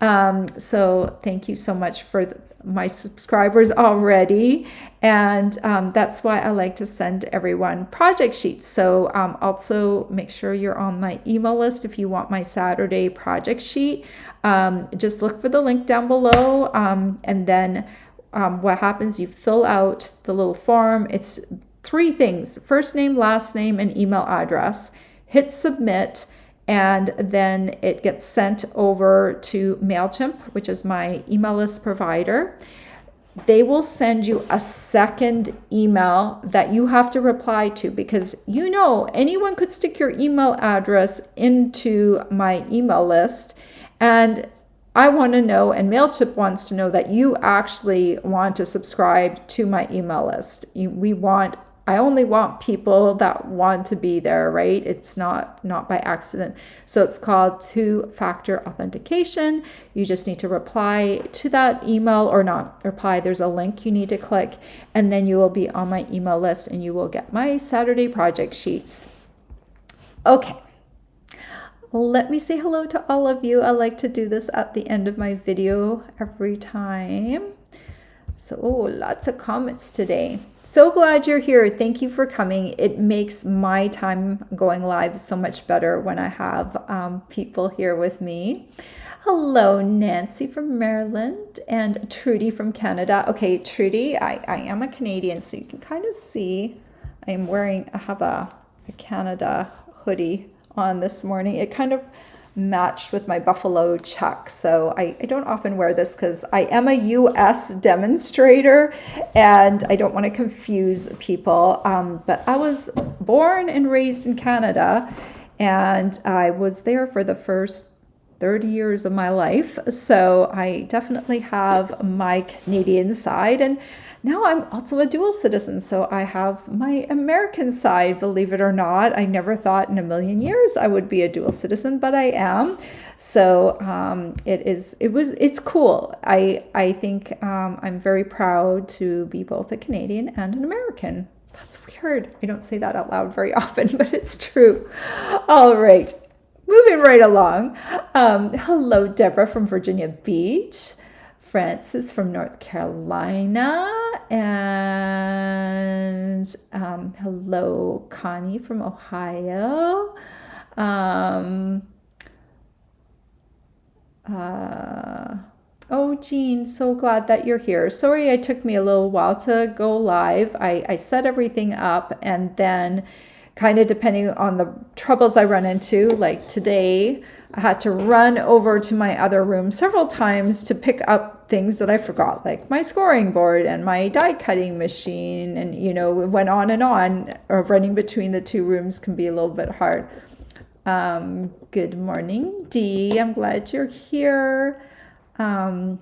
So thank you so much for my subscribers already. And that's why I like to send everyone project sheets. So also make sure you're on my email list if you want my Saturday project sheet. Just look for the link down below. And then what happens, you fill out the little form. It's 3 things: first name, last name, and email address. Hit submit. And then it gets sent over to MailChimp, which is my email list provider. They will send you a second email that you have to reply to, because anyone could stick your email address into my email list. And I want to know, and MailChimp wants to know, that you actually want to subscribe to my email list. I only want people that want to be there, right? It's not by accident. So it's called 2-factor authentication. You just need to reply to that email, or not reply. There's a link you need to click, and then you will be on my email list and you will get my Saturday project sheets. Okay. Let me say hello to all of you. I like to do this at the end of my video every time. So, lots of comments today. So glad you're here. Thank you for coming. It makes my time going live so much better when I have people here with me. Hello, Nancy from Maryland and Trudy from Canada. Okay, Trudy, I am a Canadian, so you can kind of see I have a Canada hoodie on this morning. It kind of matched with my buffalo chuck. So I don't often wear this because I am a US demonstrator and I don't want to confuse people. But I was born and raised in Canada, and I was there for the first 30 years of my life. So I definitely have my Canadian side. And now I'm also a dual citizen. So I have my American side, believe it or not. I never thought in a million years I would be a dual citizen, but I am. So it's cool. I think I'm very proud to be both a Canadian and an American. That's weird. I don't say that out loud very often, but it's true. All right. Moving right along. Hello, Deborah from Virginia Beach. Francis from North Carolina. And hello, Connie from Ohio. Oh, Jean, so glad that you're here. Sorry, it took me a little while to go live. I set everything up, and then kind of depending on the troubles I run into, like today, I had to run over to my other room several times to pick up things that I forgot, like my scoring board and my die cutting machine. And, it went on and on. Running between the two rooms can be a little bit hard. Good morning, Dee. I'm glad you're here. Hello,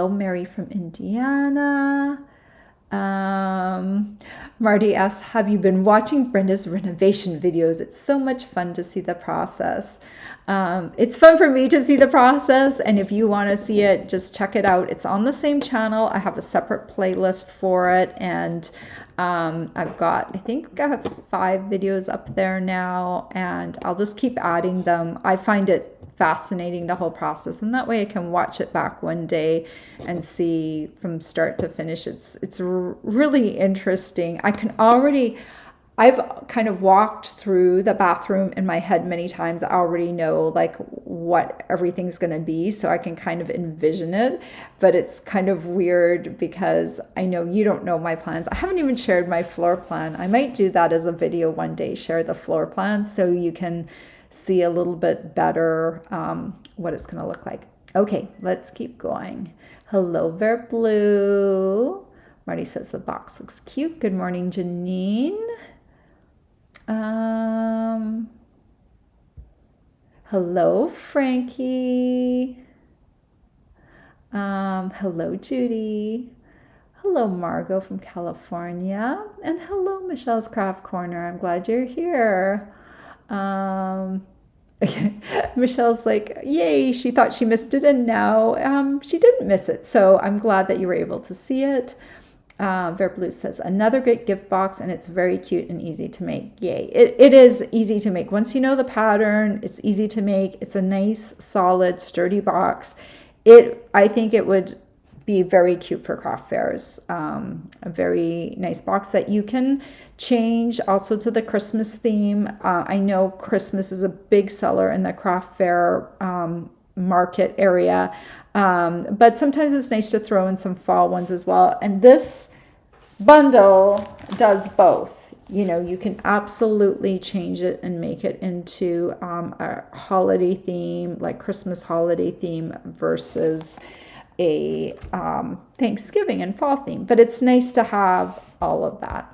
Mary from Indiana. Marty asks, have you been watching Brenda's renovation videos? It's so much fun to see the process. It's fun for me to see the process, and if you want to see it, just check it out. It's on the same channel. I have a separate playlist for it, and I think I have 5 videos up there now, and I'll just keep adding them. I find it fascinating, the whole process, and that way I can watch it back one day and see from start to finish. It's really interesting. I've kind of walked through the bathroom in my head many times. I already know like what everything's going to be, so I can kind of envision it. But it's kind of weird because I know you don't know my plans. I haven't even shared my floor plan. I might do that as a video one day, share the floor plan so you can see a little bit better what it's going to look like. Okay, let's keep going. Hello, Ver Blue. Marty says the box looks cute. Good morning, Janine. Hello, Frankie. Hello, Judy. Hello, Margot from California. And hello, Michelle's Craft Corner. I'm glad you're here. Michelle's like, yay, she thought she missed it, and now she didn't miss it. So I'm glad that you were able to see it. Ver Blue says, another great gift box, and it's very cute and easy to make. Yay. It is easy to make. Once you know the pattern, it's easy to make. It's a nice, solid, sturdy box. I think it would be very cute for craft fairs. A very nice box that you can change also to the Christmas theme. I know Christmas is a big seller in the craft fair market area, but sometimes it's nice to throw in some fall ones as well. And this bundle does both. You can absolutely change it and make it into a holiday theme, like Christmas holiday theme versus a Thanksgiving and fall theme. But it's nice to have all of that.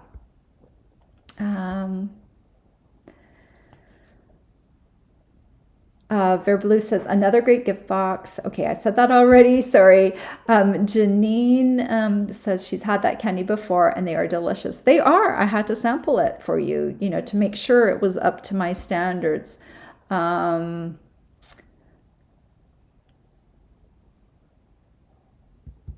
Ver Blue says, another great gift box. Okay, I said that already. Sorry. Janine says she's had that candy before and they are delicious. They are. I had to sample it for you, to make sure it was up to my standards.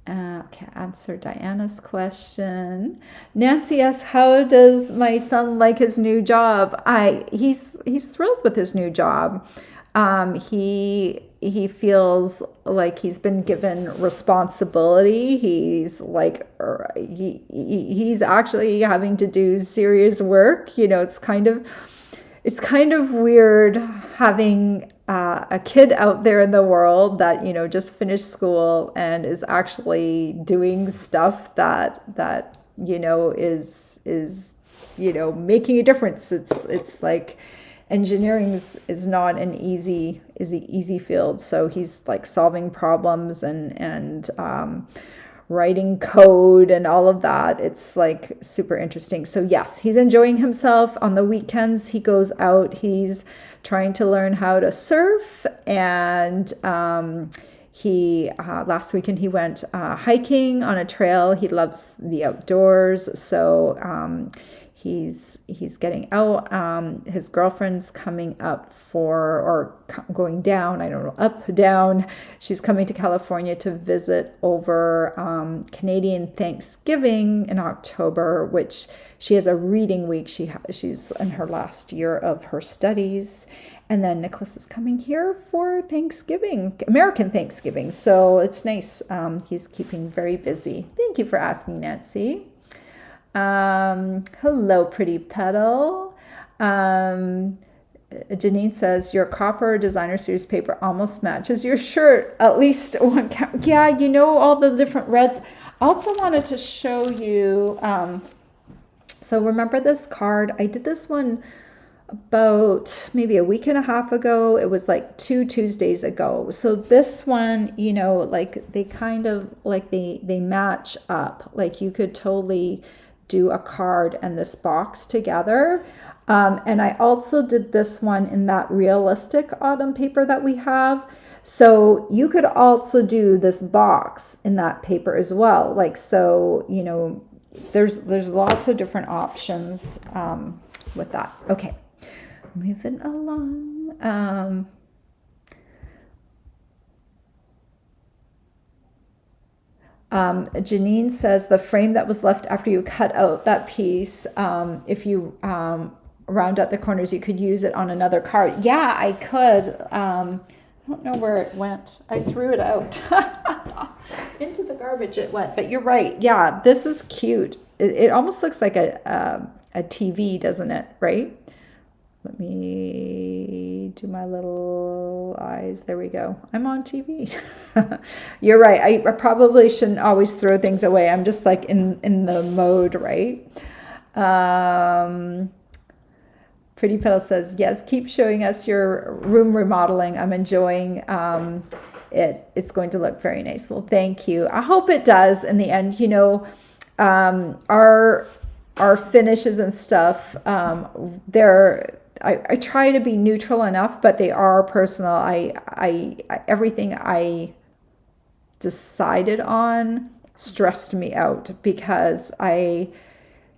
Okay, answer Diana's question. Nancy asks, how does my son like his new job? He's thrilled with his new job. He feels like he's been given responsibility. He's like he's actually having to do serious work. It's kind of weird having a kid out there in the world that just finished school and is actually doing stuff that is making a difference. It's like, engineering is not an easy field. So he's like solving problems and writing code and all of that. It's like super interesting. So yes, he's enjoying himself. On the weekends, he goes out. He's trying to learn how to surf, and he last weekend he went hiking on a trail. He loves the outdoors, so he's getting out. His girlfriend's coming up going down. I don't know, up, down. She's coming to California to visit over Canadian Thanksgiving in October, which she has a reading week. She's in her last year of her studies. And then Nicholas is coming here for Thanksgiving, American Thanksgiving. So it's nice. He's keeping very busy. Thank you for asking, Nancy. Hello, Pretty Petal. Janine says, your copper designer series paper almost matches your shirt. At least one. Yeah, you know, all the different reds. I also wanted to show you. So remember this card? I did this one about maybe a week and a half ago. It was like 2 Tuesdays ago. So this one, you know, like they kind of like they match up. Like you could totally do a card and this box together. And I also did this one in that realistic autumn paper that we have. So you could also do this box in that paper as well. Like, so, you know, there's lots of different options with that. Okay, moving along. Janine says the frame that was left after you cut out that piece, if you round out the corners, you could use it on another card. Yeah, I could. I don't know where it went. I threw it out. Into the garbage it went. But you're right. Yeah, this is cute. It almost looks like a TV, doesn't it? Right? Let me do my little eyes. There we go. I'm on TV. You're right. I probably shouldn't always throw things away. I'm just like in the mode, right? Pretty Petal says, yes, keep showing us your room remodeling. I'm enjoying it. It's going to look very nice. Well, thank you. I hope it does in the end. You know, our finishes and stuff, I try to be neutral enough, but they are personal. I everything I decided on stressed me out because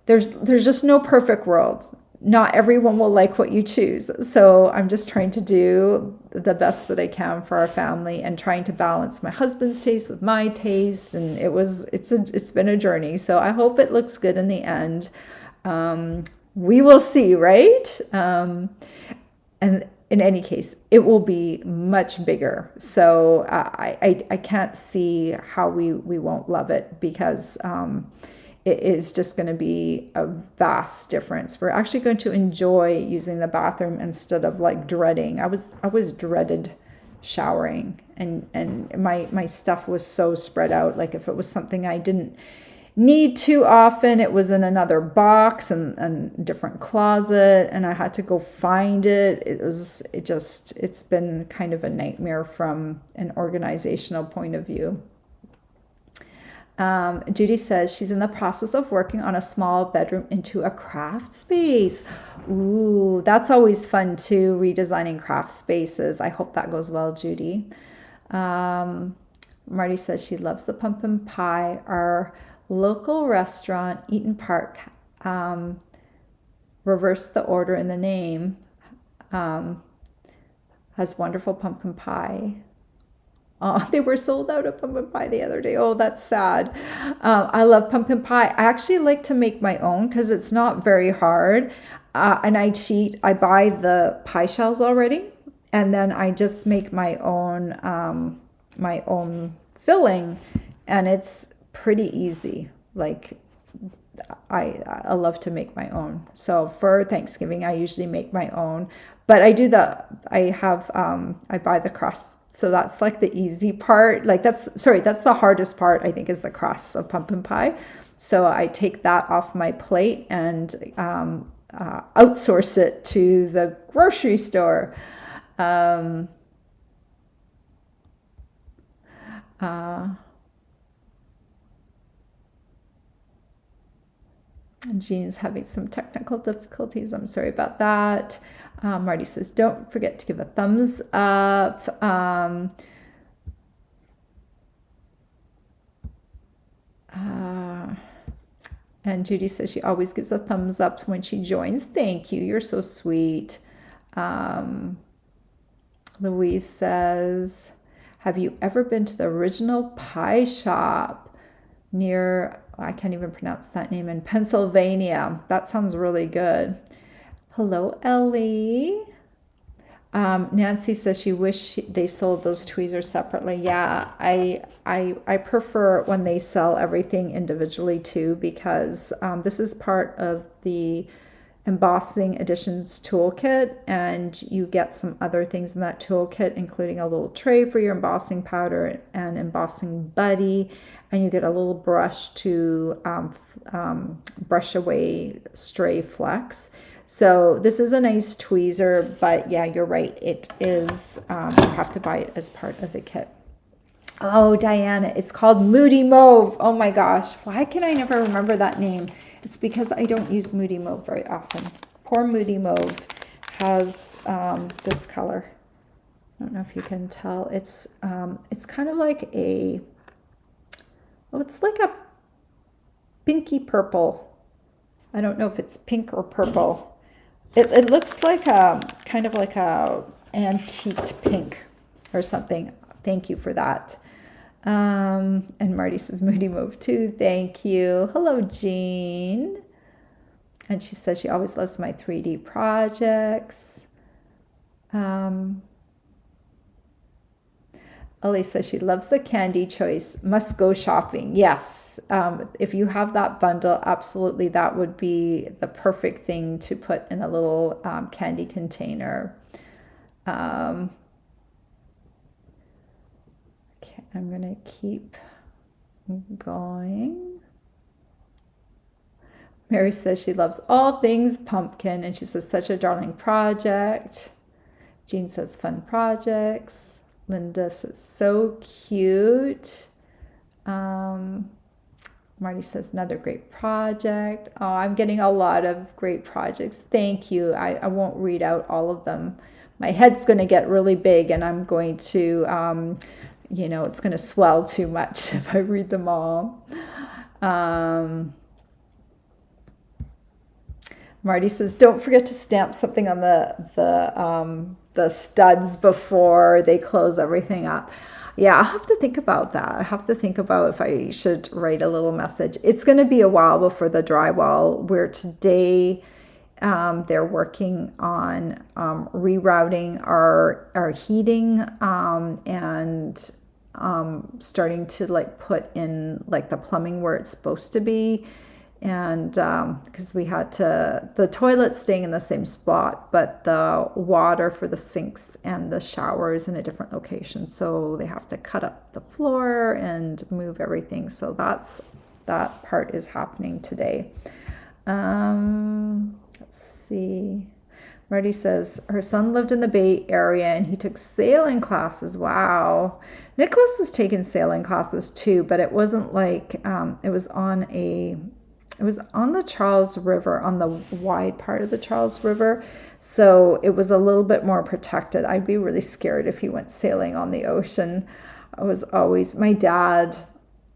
there's just no perfect world. Not everyone will like what you choose. So I'm just trying to do the best that I can for our family and trying to balance my husband's taste with my taste. And it's been a journey. So I hope it looks good in the end. We will see, right? And in any case, it will be much bigger. So I can't see how we won't love it because it is just going to be a vast difference. We're actually going to enjoy using the bathroom instead of like dreading. I was dreaded showering and my stuff was so spread out. Like if it was something I didn't need too often, it was in another box and different closet, and I had to go find it. It's been kind of a nightmare from an organizational point of view. Judy says she's in the process of working on a small bedroom into a craft space. Ooh, that's always fun too, redesigning craft spaces. I hope that goes well, Judy. Marty says she loves the pumpkin pie. Our local restaurant, Eaton Park, reversed the order in the name, has wonderful pumpkin pie. They were sold out of pumpkin pie the other day. Oh, that's sad. I love pumpkin pie. I actually like to make my own because it's not very hard. And I cheat. I buy the pie shells already, and then I just make my own filling, and it's pretty easy. Like I love to make my own. So for Thanksgiving, I usually make my own. But I buy the crust. So that's like the easy part. Like that's the hardest part, I think, is the crust of pumpkin pie. So I take that off my plate and outsource it to the grocery store. Jean's having some technical difficulties. I'm sorry about that. Marty says, don't forget to give a thumbs up. And Judy says she always gives a thumbs up when she joins. Thank you. You're so sweet. Louise says, have you ever been to the original pie shop near, I can't even pronounce that name, in Pennsylvania? That sounds really good. Hello, Ellie. Nancy says she wished they sold those tweezers separately. Yeah, I prefer when they sell everything individually too, because this is part of the embossing additions toolkit, and you get some other things in that toolkit, including a little tray for your embossing powder and embossing buddy, and you get a little brush to brush away stray flecks. So this is a nice tweezer, but yeah, you're right. It is, you have to buy it as part of the kit. Oh, Diana, it's called Moody Mauve. Oh my gosh, why can I never remember that name? It's because I don't use Moody Mauve very often. Poor Moody Mauve has this color. I don't know if you can tell. It's kind of like a, oh, it's like a pinky purple. I don't know if it's pink or purple. It looks like a kind of like a antiqued pink or something. Thank you for that. And Marty says Moody Mauve too. Thank you. Hello, Jean. And she says she always loves my 3D projects. Ellie says she loves the candy choice. Must go shopping. Yes. If you have that bundle, absolutely, that would be the perfect thing to put in a little candy container. Okay, I'm going to keep going. Mary says she loves all things pumpkin, and she says such a darling project. Jean says fun projects. Linda says so cute. Marty says another great project. Oh, I'm getting a lot of great projects. Thank you. I won't read out all of them. My head's going to get really big, and I'm going to, you know, it's going to swell too much if I read them all. Marty says, don't forget to stamp something on the studs before they close everything up. Yeah, I'll have to think about that. I have to think about if I should write a little message. It's going to be a while before the drywall, where today they're working on rerouting our heating and starting to like put in like the plumbing where it's supposed to be. And because we had to, the toilet's staying in the same spot, but the water for the sinks and the showers in a different location. So they have to cut up the floor and move everything. So that part is happening today. Let's see. Marty says her son lived in the Bay Area and he took sailing classes. Wow. Nicholas has taken sailing classes too, but it wasn't like, it was on the Charles River, on the wide part of the Charles River. So it was a little bit more protected. I'd be really scared if he went sailing on the ocean. My dad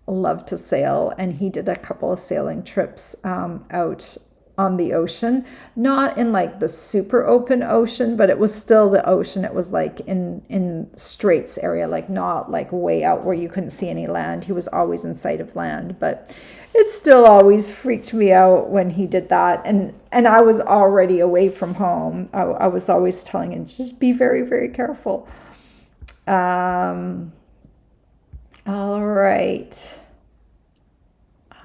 loved to sail, and he did a couple of sailing trips out on the ocean, not in like the super open ocean, but it was still the ocean. It was like in straits area, like not like way out where you couldn't see any land. He was always in sight of land, but it still always freaked me out when he did that. And I was already away from home. I was always telling him, just be very, very careful. All right.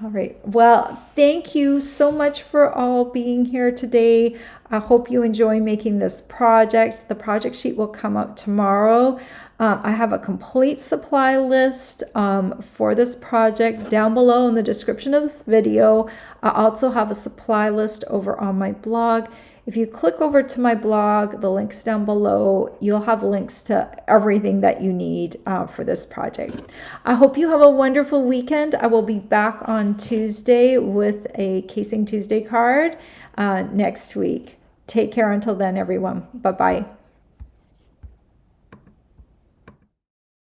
All right. Well, thank you so much for all being here today. I hope you enjoy making this project. The project sheet will come up tomorrow. I have a complete supply list for this project down below in the description of this video. I also have a supply list over on my blog. If you click over to my blog, the link's down below, you'll have links to everything that you need for this project. I hope you have a wonderful weekend. I will be back on Tuesday with a Casing Tuesday card next week. Take care until then, everyone. Bye-bye.